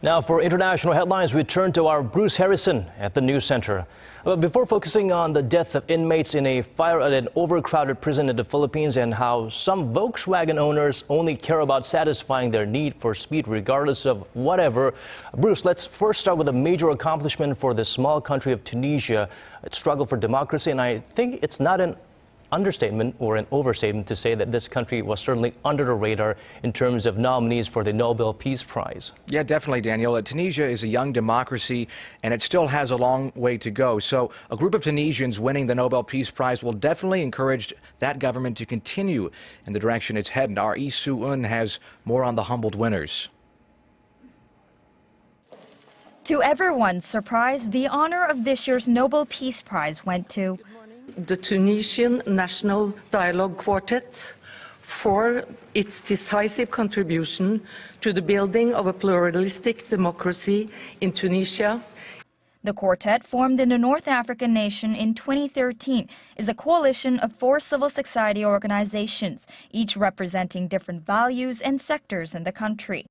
Now for international headlines, we turn to our Bruce Harrison at the News Center. But before focusing on the death of inmates in a fire at an overcrowded prison in the Philippines and how some Volkswagen owners only care about satisfying their need for speed regardless of whatever, Bruce, let's first start with a major accomplishment for the small country of Tunisia, its struggle for democracy. And I think it's not an understatement or an overstatement to say that this country was certainly under the radar in terms of nominees for the Nobel Peace Prize. Yeah, definitely, Daniel. Tunisia is a young democracy, and it still has a long way to go. So a group of Tunisians winning the Nobel Peace Prize will definitely encourage that government to continue in the direction it's headed. Our Lee Soo has more on the humbled winners. To everyone's surprise, the honor of this year's Nobel Peace Prize went to the Tunisian National Dialogue Quartet for its decisive contribution to the building of a pluralistic democracy in Tunisia. The quartet, formed in the North African nation in 2013, is a coalition of 4 civil society organizations, each representing different values and sectors in the country.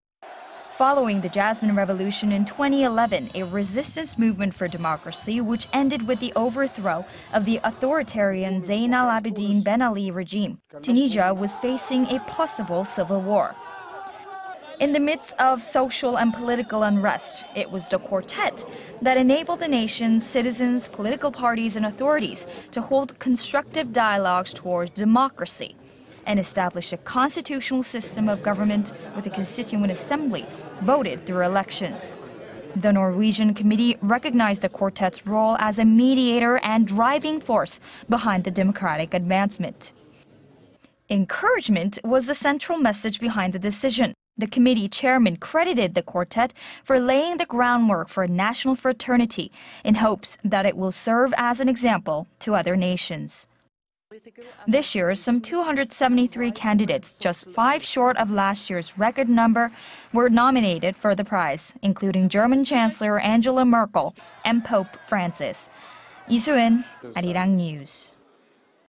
Following the Jasmine Revolution in 2011, a resistance movement for democracy which ended with the overthrow of the authoritarian Zain al-Abidine Ben Ali regime, Tunisia was facing a possible civil war. In the midst of social and political unrest, it was the quartet that enabled the nation's citizens, political parties, and authorities to hold constructive dialogues towards democracy and establish a constitutional system of government with a constituent assembly voted through elections. The Norwegian committee recognized the quartet's role as a mediator and driving force behind the democratic advancement. Encouragement was the central message behind the decision. The committee chairman credited the quartet for laying the groundwork for national fraternity in hopes that it will serve as an example to other nations. This year, some 273 candidates, just 5 short of last year's record number, were nominated for the prize, including German Chancellor Angela Merkel and Pope Francis. Lee Soo, Arirang News.